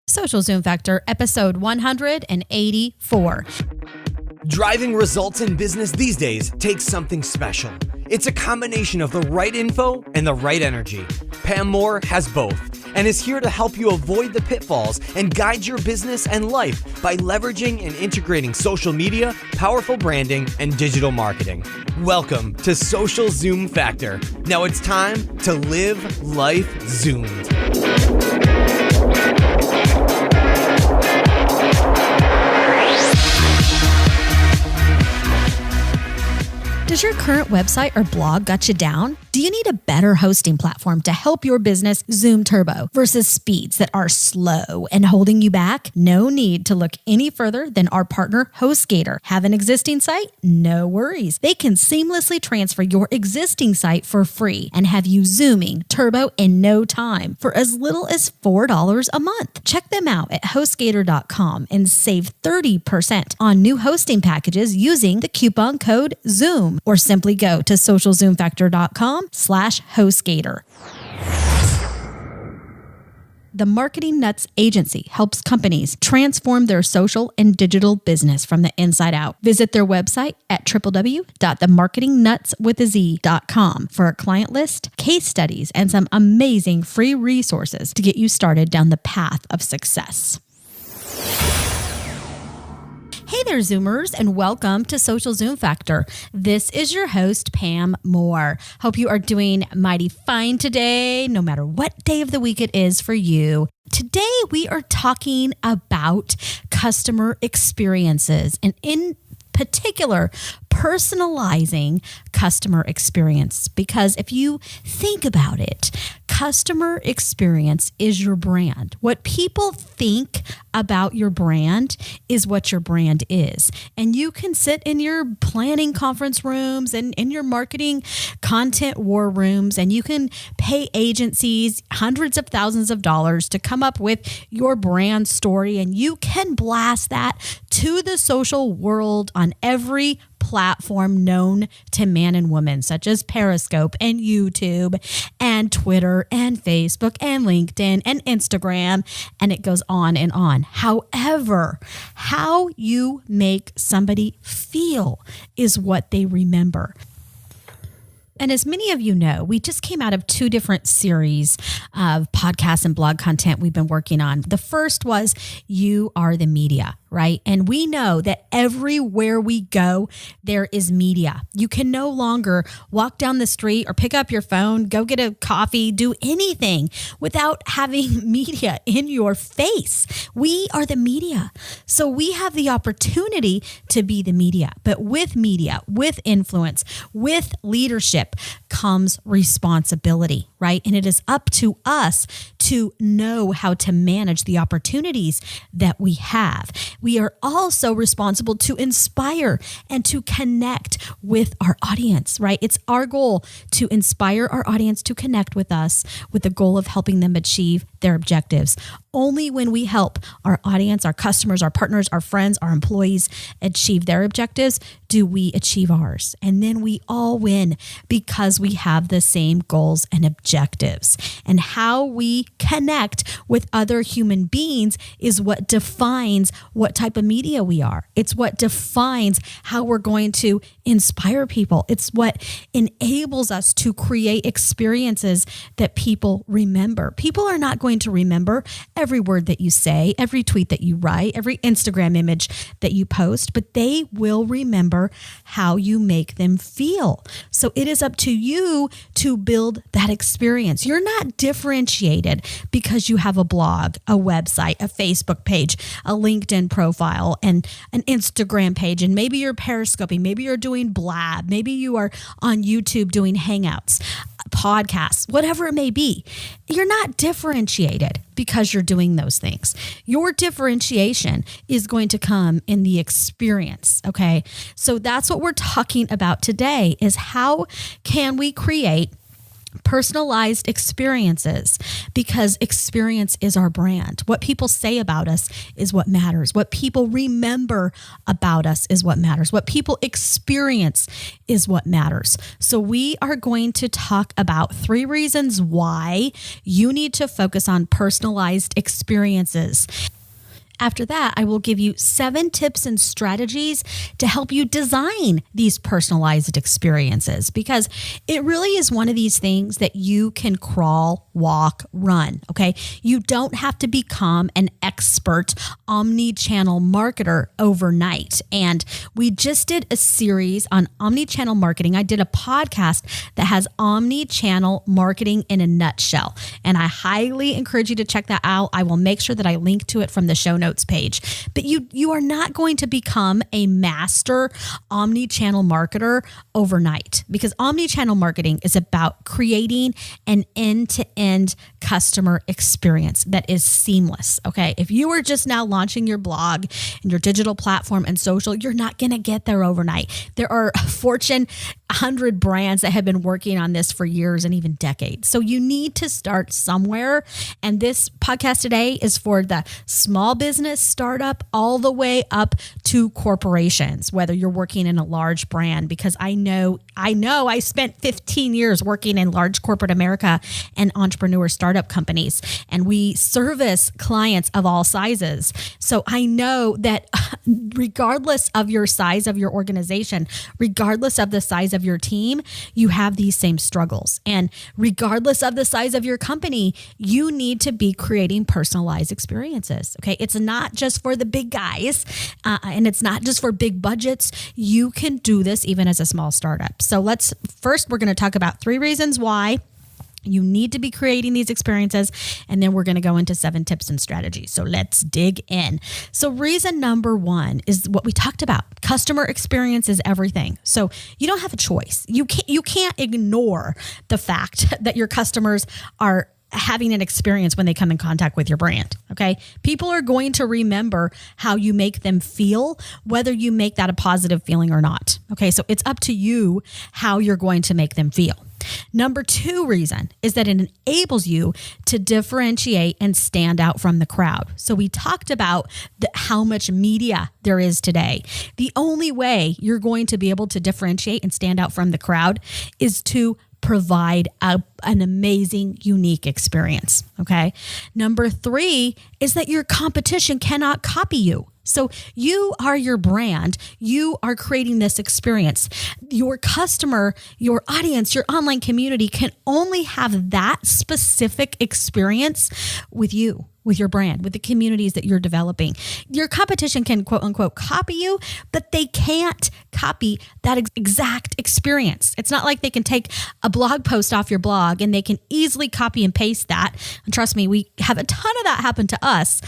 Social Zoom Factor, episode 184. Driving results in business these days takes something special. It's a combination of the right info and the right energy. Pam Moore has both and is here to help you avoid the pitfalls and guide your business and life by leveraging and integrating social media, powerful branding, and digital marketing. Welcome to Social Zoom Factor. Now it's time to live life zoomed. Does your current website or blog got you down? Do you need a better hosting platform to help your business zoom turbo versus speeds that are slow and holding you back? No need to look any further than our partner HostGator. Have an existing site? No worries. They can seamlessly transfer your existing site for free and have you zooming turbo in no time for as little as $4 a month. Check them out at HostGator.com and save 30% on new hosting packages using the coupon code ZOOM, or simply go to socialzoomfactor.com/HostGator. The Marketing Nuts Agency helps companies transform their social and digital business from the inside out. Visit their website at www.themarketingnutswithaz.com for a client list, case studies, and some amazing free resources to get you started down the path of success. Hey there, Zoomers, and welcome to Social Zoom Factor. This is your host, Pam Moore. Hope you are doing mighty fine today, no matter what day of the week it is for you. Today, we are talking about customer experiences, and in particular, personalizing customer experience. Because if you think about it, customer experience is your brand. What people think about your brand is what your brand is. And you can sit in your planning conference rooms and in your marketing content war rooms, and you can pay agencies hundreds of thousands of dollars to come up with your brand story, and you can blast that to the social world on every platform known to man and woman, such as Periscope and YouTube and Twitter and Facebook and LinkedIn and Instagram, and it goes on and on. However, how you make somebody feel is what they remember. And as many of you know, we just came out of 2 different series of podcasts and blog content we've been working on. The first was You Are the Media, right? And we know that everywhere we go, there is media. You can no longer walk down the street or pick up your phone, go get a coffee, do anything without having media in your face. We are the media. So we have the opportunity to be the media. But with media, with influence, with leadership comes responsibility, right? And it is up to us to know how to manage the opportunities that we have. We are also responsible to inspire and to connect with our audience, right? It's our goal to inspire our audience to connect with us with the goal of helping them achieve their objectives. Only when we help our audience, our customers, our partners, our friends, our employees achieve their objectives do we achieve ours. And then we all win because we have the same goals and objectives. And how we connect with other human beings is what defines what type of media we are. It's what defines how we're going to inspire people. It's what enables us to create experiences that people remember. People are not going to remember every word that you say, every tweet that you write, every Instagram image that you post, but they will remember how you make them feel. So it is up to you to build that experience. You're not differentiated because you have a blog, a website, a Facebook page, a LinkedIn profile, and an Instagram page, and maybe you're periscoping, maybe you're doing Blab, maybe you are on YouTube doing Hangouts, podcasts, whatever it may be. You're not differentiated because you're doing those things. Your differentiation is going to come in the experience, okay? So that's what we're talking about today, is how can we create personalized experiences, because experience is our brand. What people say about us is what matters. What people remember about us is what matters. What people experience is what matters. So we are going to talk about 3 reasons why you need to focus on personalized experiences. After that, I will give you 7 tips and strategies to help you design these personalized experiences, because it really is one of these things that you can crawl, walk, run. Okay. You don't have to become an expert omni-channel marketer overnight. And we just did a series on omni-channel marketing. I did a podcast that has omni-channel marketing in a nutshell, and I highly encourage you to check that out. I will make sure that I link to it from the show notes page. But you are not going to become a master omni-channel marketer overnight, because omni-channel marketing is about creating an end-to-end customer experience that is seamless. Okay. If you are just now launching your blog and your digital platform and social, you're not going to get there overnight. There are Fortune 100 brands that have been working on this for years and even decades. So you need to start somewhere. And this podcast today is for the small business startup all the way up to corporations, whether you're working in a large brand, because I know I spent 15 years working in large corporate America and entrepreneur startup companies, and we service clients of all sizes. So I know that regardless of your size of your organization, regardless of the size of your team, you have these same struggles. And regardless of the size of your company, you need to be creating personalized experiences. Okay. It's not just for the big guys, and it's not just for big budgets. You can do this even as a small startup. So we're going to talk about 3 reasons why you need to be creating these experiences, and then we're going to go into 7 tips and strategies. So let's dig in. So reason number 1 is what we talked about. Customer experience is everything. So you don't have a choice. You can't ignore the fact that your customers are having an experience when they come in contact with your brand. Okay. People are going to remember how you make them feel, whether you make that a positive feeling or not. Okay. So it's up to you how you're going to make them feel. Number 2 reason is that it enables you to differentiate and stand out from the crowd. So we talked about how much media there is today. The only way you're going to be able to differentiate and stand out from the crowd is to provide an amazing, unique experience. Okay. Number 3 is that your competition cannot copy you. So you are your brand. You are creating this experience. Your customer, your audience, your online community can only have that specific experience with you, with your brand, with the communities that you're developing. Your competition can quote unquote copy you, but they can't copy that exact experience. It's not like they can take a blog post off your blog and they can easily copy and paste that. And trust me, we have a ton of that happen to us.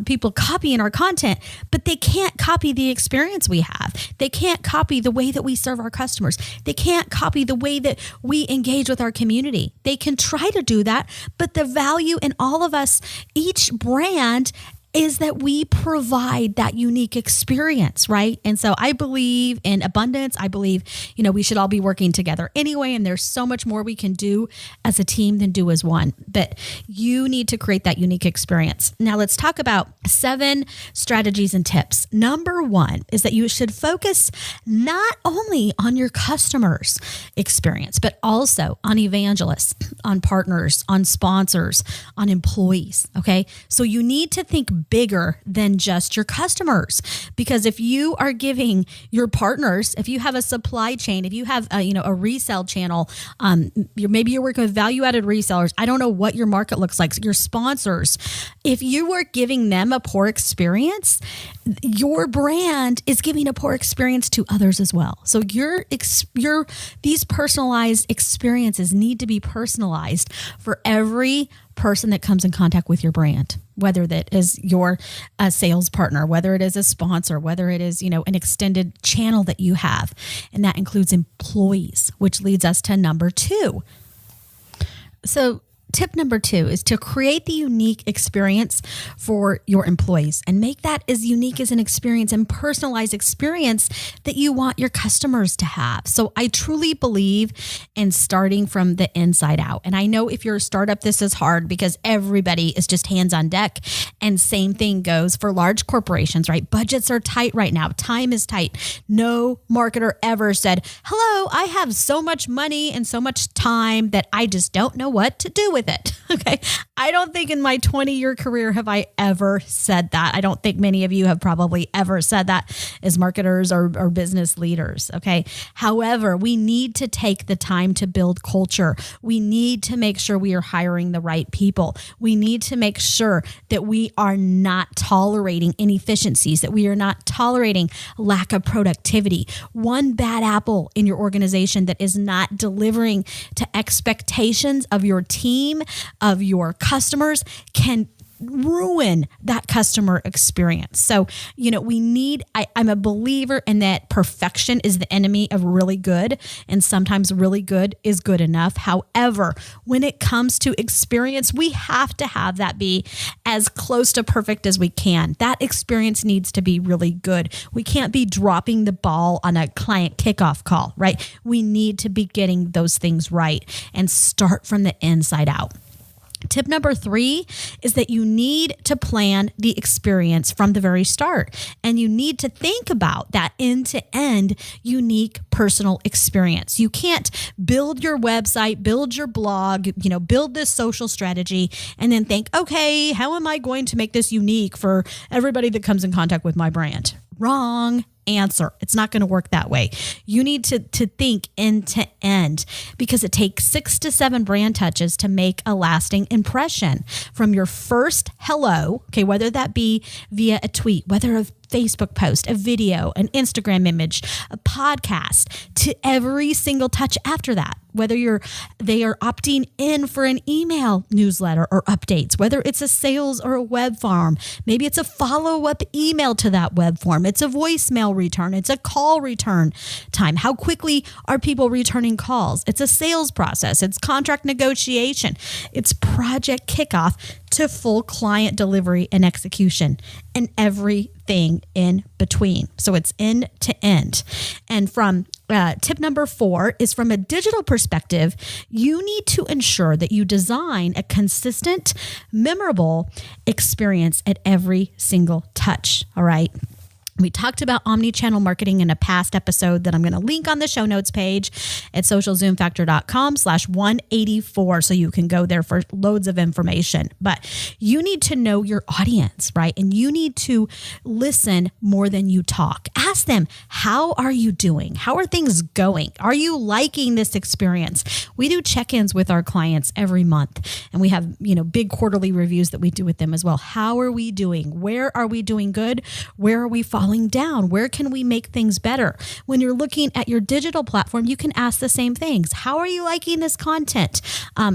People copying our content, but they can't copy the experience we have. They can't copy the way that we serve our customers. They can't copy the way that we engage with our community. They can try to do that, but the value in all of us, each brand, is that we provide that unique experience, right? And so I believe in abundance. I believe, we should all be working together anyway, and there's so much more we can do as a team than do as one. But you need to create that unique experience. Now let's talk about 7 strategies and tips. Number 1 is that you should focus not only on your customers' experience, but also on evangelists, on partners, on sponsors, on employees, okay? So you need to think bigger than just your customers, because if you are giving your partners, if you have a supply chain, if you have a resale channel, maybe you're working with value-added resellers. I don't know what your market looks like. Your sponsors, if you are giving them a poor experience, your brand is giving a poor experience to others as well. So these personalized experiences need to be personalized for every person that comes in contact with your brand, whether that is your sales partner, whether it is a sponsor, whether it is, an extended channel that you have. And that includes employees, which leads us to number 2. So Tip number 2 is to create the unique experience for your employees and make that as unique as an experience and personalized experience that you want your customers to have. So I truly believe in starting from the inside out. And I know if you're a startup, this is hard because everybody is just hands on deck. And same thing goes for large corporations, right? Budgets are tight right now. Time is tight. No marketer ever said, hello, I have so much money and so much time that I just don't know what to do with it. Okay. I don't think in my 20-year career have I ever said that. I don't think many of you have probably ever said that as marketers or business leaders. Okay. However, we need to take the time to build culture. We need to make sure we are hiring the right people. We need to make sure that we are not tolerating inefficiencies, that we are not tolerating lack of productivity. One bad apple in your organization that is not delivering to expectations of your team, of your customers, can ruin that customer experience. So, I'm a believer in that perfection is the enemy of really good, and sometimes really good is good enough. However, when it comes to experience, we have to have that be as close to perfect as we can. That experience needs to be really good. We can't be dropping the ball on a client kickoff call, right? We need to be getting those things right and start from the inside out. Tip number 3 is that you need to plan the experience from the very start, and you need to think about that end-to-end unique personal experience. You can't build your website, build your blog, build this social strategy and then think, okay, how am I going to make this unique for everybody that comes in contact with my brand? Wrong answer. It's not going to work that way. You need to think end to end because it takes 6 to 7 brand touches to make a lasting impression from your first hello. Okay. Whether that be via a tweet, whether a Facebook post, a video, an Instagram image, a podcast, to every single touch after that. Whether they are opting in for an email newsletter or updates, whether it's a sales or a web form, maybe it's a follow-up email to that web form, it's a voicemail return, it's a call return time. How quickly are people returning calls? It's a sales process, it's contract negotiation, it's project kickoff to full client delivery and execution, and everything in between. So it's end to end. And from tip number 4 is from a digital perspective, you need to ensure that you design a consistent, memorable experience at every single touch. All right. We talked about omni-channel marketing in a past episode that I'm going to link on the show notes page at socialzoomfactor.com/184. So you can go there for loads of information. But you need to know your audience, right? And you need to listen more than you talk. Ask them, how are you doing? How are things going? Are you liking this experience? We do check-ins with our clients every month, and we have, big quarterly reviews that we do with them as well. How are we doing? Where are we doing good? Where are we falling down? Where can we make things better? When you're looking at your digital platform, you can ask the same things. How are you liking this content?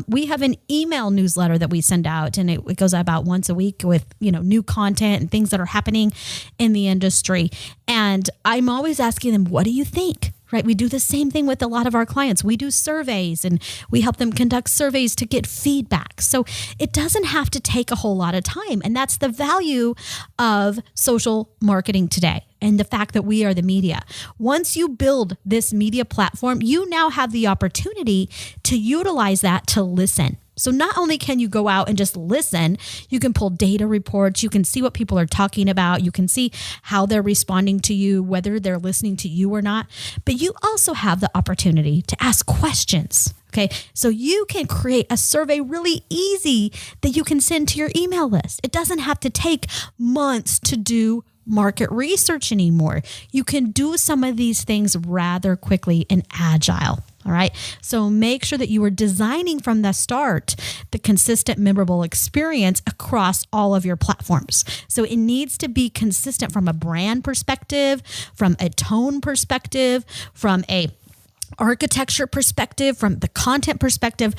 We have an email newsletter that we send out, and it goes out about once a week with, new content and things that are happening in the industry. And I'm always asking them, what do you think? Right? We do the same thing with a lot of our clients. We do surveys and we help them conduct surveys to get feedback. So it doesn't have to take a whole lot of time. And that's the value of social marketing today and the fact that we are the media. Once you build this media platform, you now have the opportunity to utilize that to listen. So not only can you go out and just listen, you can pull data reports, you can see what people are talking about, you can see how they're responding to you, whether they're listening to you or not, but you also have the opportunity to ask questions. Okay, so you can create a survey really easy that you can send to your email list. It doesn't have to take months to do market research anymore. You can do some of these things rather quickly and agile. All right. So make sure that you are designing from the start the consistent, memorable experience across all of your platforms. So it needs to be consistent from a brand perspective, from a tone perspective, from a architecture perspective, from the content perspective.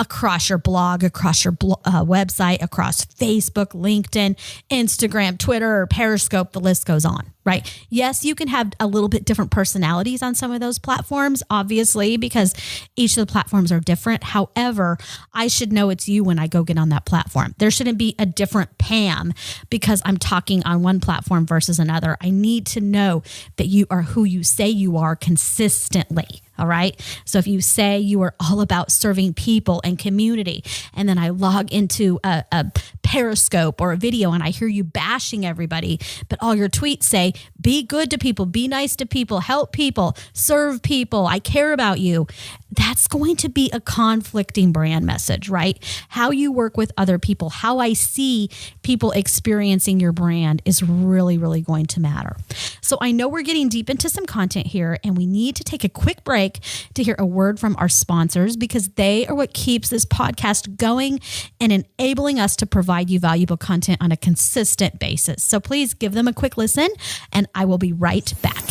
across your blog, across your website, across Facebook, LinkedIn, Instagram, Twitter, Periscope, the list goes on, right? Yes, you can have a little bit different personalities on some of those platforms, obviously, because each of the platforms are different. However, I should know it's you when I go get on that platform. There shouldn't be a different Pam because I'm talking on one platform versus another. I need to know that you are who you say you are consistently. All right. So if you say you are all about serving people and community, and then I log into a Periscope or a video and I hear you bashing everybody, but all your tweets say, be good to people, be nice to people, help people, serve people, I care about you. That's going to be a conflicting brand message, right? How you work with other people, how I see people experiencing your brand is really, really going to matter. So I know we're getting deep into some content here, and we need to take a quick break to hear a word from our sponsors, because they are what keeps this podcast going and enabling us to provide you valuable content on a consistent basis. So please give them a quick listen, and I will be right back.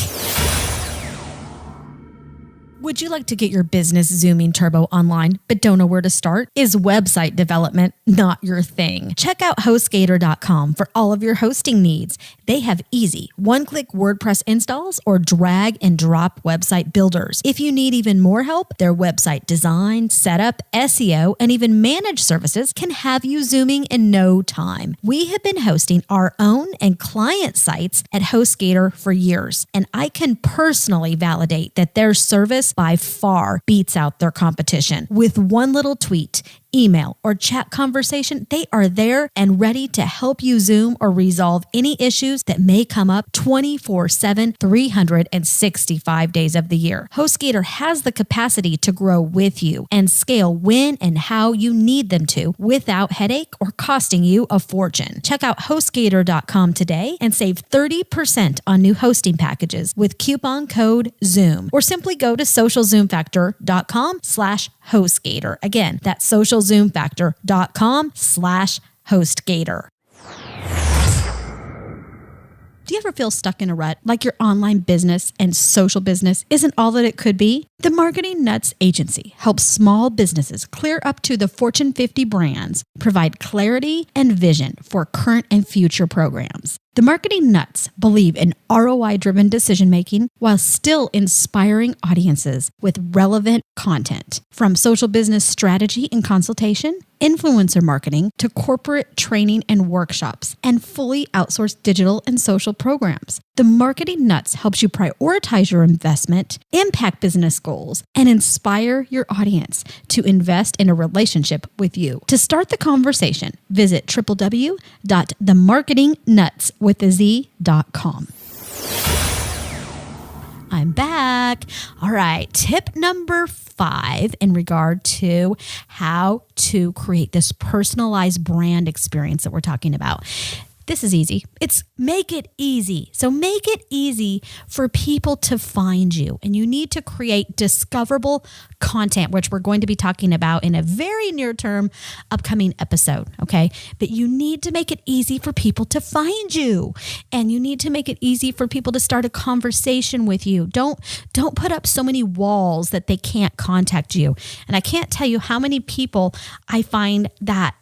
Would you like to get your business zooming turbo online, but don't know where to start? Is website development not your thing? Check out HostGator.com for all of your hosting needs. They have easy one-click WordPress installs or drag and drop website builders. If you need even more help, their website design, setup, SEO, and even managed services can have you zooming in no time. We have been hosting our own and client sites at HostGator for years, and I can personally validate that their service by far beats out their competition. With one little tweet, email, or chat conversation, they are there and ready to help you Zoom or resolve any issues that may come up 24/7, 365 days of the year. HostGator has the capacity to grow with you and scale when and how you need them to without headache or costing you a fortune. Check out HostGator.com today and save 30% on new hosting packages with coupon code ZOOM, or simply go to socialzoomfactor.com/HostGator. Again, that's socialzoomfactor.com/HostGator. Do you ever feel stuck in a rut, like your online business and social business isn't all that it could be? The Marketing Nuts Agency helps small businesses clear up to the Fortune 50 brands, provide clarity and vision for current and future programs. The Marketing Nuts believe in ROI-driven decision-making while still inspiring audiences with relevant content. From social business strategy and consultation, influencer marketing, to corporate training and workshops, and fully outsourced digital and social programs. The Marketing Nuts helps you prioritize your investment, impact business goals, and inspire your audience to invest in a relationship with you. To start the conversation, visit www.themarketingnuts.com. I'm back. All right. Tip number 5 in regard to how to create this personalized brand experience that we're talking about. This is easy. It's make it easy. So make it easy for people to find you. And you need to create discoverable content, which we're going to be talking about in a very near term upcoming episode. Okay. But you need to make it easy for people to find you. And you need to make it easy for people to start a conversation with you. Don't put up so many walls that they can't contact you. And I can't tell you how many people I find that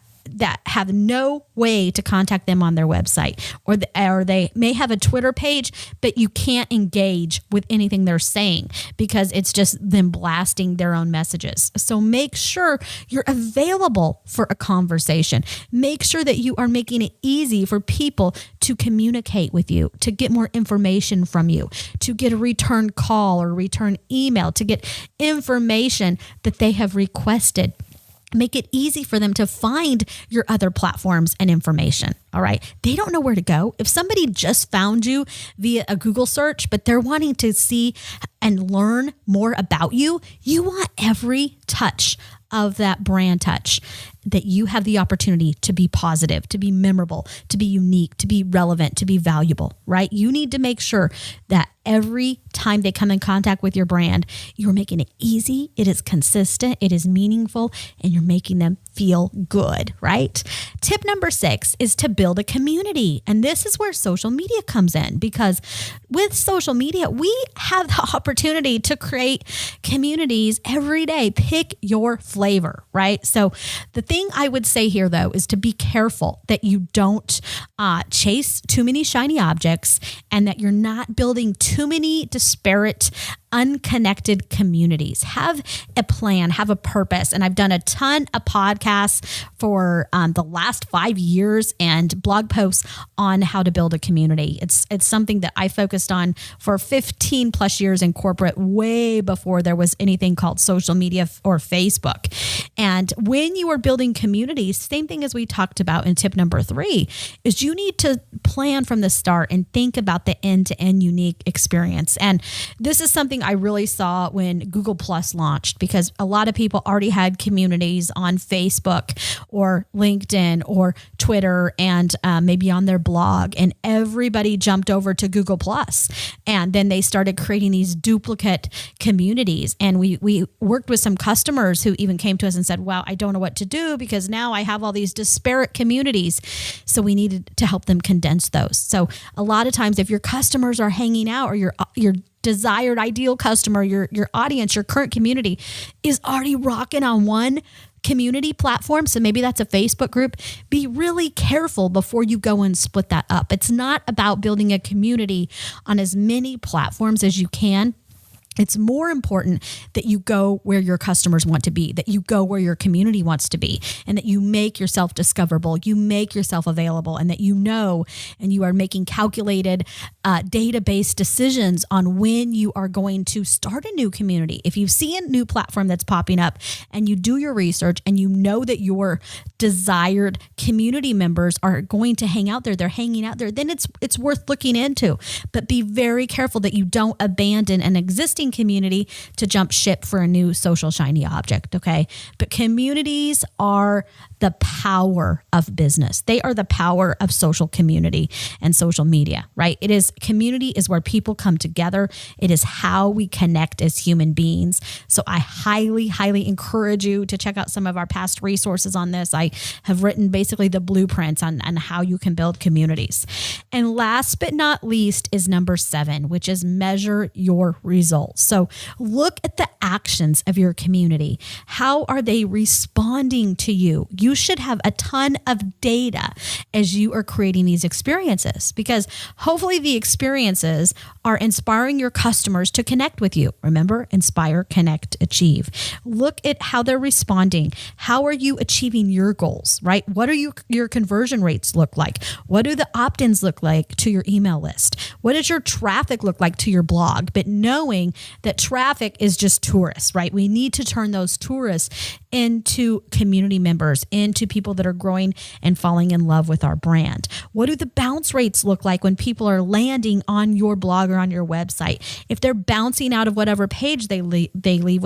have no way to contact them on their website, or they may have a Twitter page, but you can't engage with anything they're saying because it's just them blasting their own messages. So make sure you're available for a conversation. Make sure that you are making it easy for people to communicate with you, to get more information from you, to get a return call or return email, to get information that they have requested. Make it easy for them to find your other platforms and information. All right. They don't know where to go. If somebody just found you via a Google search, but they're wanting to see and learn more about you, you want every touch of that brand touch, that you have the opportunity to be positive, to be memorable, to be unique, to be relevant, to be valuable, right? You need to make sure that every time they come in contact with your brand, you're making it easy, it is consistent, it is meaningful, and you're making them feel good, right? Tip number 6 is to build a community. And this is where social media comes in, because with social media, we have the opportunity to create communities every day. Pick your flavor, right? So the thing I would say here, though, is to be careful that you don't chase too many shiny objects and that you're not building too many disparate, unconnected communities. Have a plan, have a purpose. And I've done a ton of podcasts for the last 5 years and blog posts on how to build a community. It's something that I focused on for 15 plus years in corporate, way before there was anything called social media or Facebook. And when you are building communities, same thing as we talked about in tip number 3, is you need to plan from the start and think about the end-to-end unique experience. And this is something I really saw when Google Plus launched, because a lot of people already had communities on Facebook or LinkedIn or Twitter and maybe on their blog, and everybody jumped over to Google Plus. And then they started creating these duplicate communities. And we worked with some customers who even came to us and said, wow, I don't know what to do because now I have all these disparate communities. So we needed to help them condense those. So a lot of times if your customers are hanging out, or your desired ideal customer, your audience, your current community is already rocking on one community platform, so maybe that's a Facebook group, be really careful before you go and split that up. It's not about building a community on as many platforms as you can. It's more important that you go where your customers want to be, that you go where your community wants to be, and that you make yourself discoverable, you make yourself available, and that you know and you are making calculated database decisions on when you are going to start a new community. If you see a new platform that's popping up and you do your research and you know that your desired community members are going to hang out there, they're hanging out there, then it's worth looking into. But be very careful that you don't abandon an existing community to jump ship for a new social shiny object, okay? But communities are the power of business. They are the power of social community and social media, right? Community is where people come together. It is how we connect as human beings. So I highly, highly encourage you to check out some of our past resources on this. I have written basically the blueprints on how you can build communities. And last but not least is number 7, which is measure your results. So look at the actions of your community. How are they responding to you? You should have a ton of data as you are creating these experiences, because hopefully the experiences are inspiring your customers to connect with you. Remember, inspire, connect, achieve. Look at how they're responding. How are you achieving your goals, right? What do your conversion rates look like? What do the opt-ins look like to your email list? What does your traffic look like to your blog? But knowing that traffic is just tourists, right? We need to turn those tourists into community members, into people that are growing and falling in love with our brand. What do the bounce rates look like when people are landing on your blog or on your website? If they're bouncing out of whatever page they leave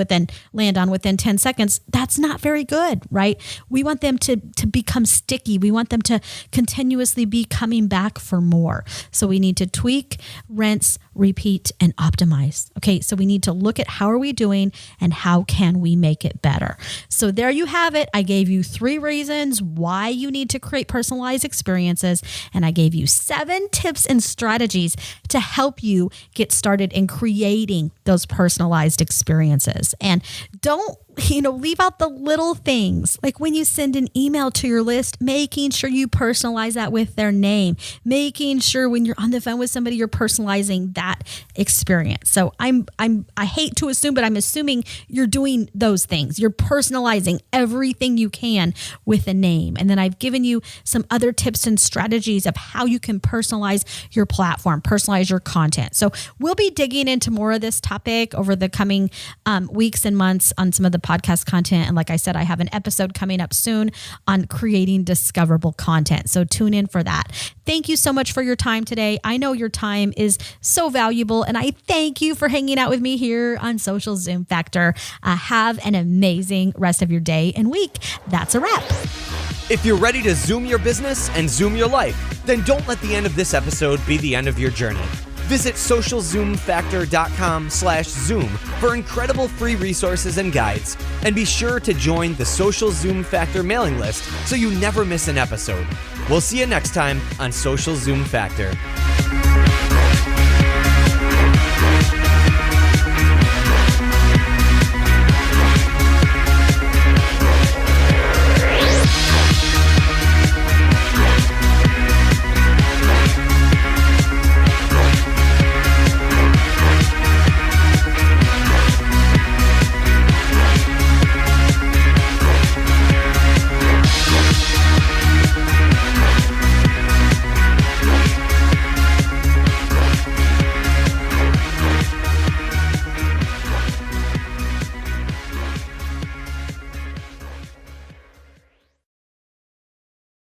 land on within 10 seconds, that's not very good, right? We want them to become sticky. We want them to continuously be coming back for more. So we need to tweak, rinse, repeat, and optimize. Okay, so we need to look at how are we doing and how can we make it better. So there you have it. I gave you 3 reasons why you need to create personalized experiences, and I gave you 7 tips and strategies to help you get started in creating those personalized experiences. And don't leave out the little things, like when you send an email to your list, making sure you personalize that with their name, making sure when you're on the phone with somebody, you're personalizing that experience. So I hate to assume, but I'm assuming you're doing those things. You're personalizing everything you can with a name. And then I've given you some other tips and strategies of how you can personalize your platform, personalize your content. So we'll be digging into more of this topic over the coming weeks and months on some of the podcast content. And like I said, I have an episode coming up soon on creating discoverable content. So tune in for that. Thank you so much for your time today. I know your time is so valuable, and I thank you for hanging out with me here on Social Zoom Factor. Have an amazing rest of your day and week. That's a wrap. If you're ready to zoom your business and zoom your life, then don't let the end of this episode be the end of your journey. Visit socialzoomfactor.com/Zoom for incredible free resources and guides. And be sure to join the Social Zoom Factor mailing list so you never miss an episode. We'll see you next time on Social Zoom Factor.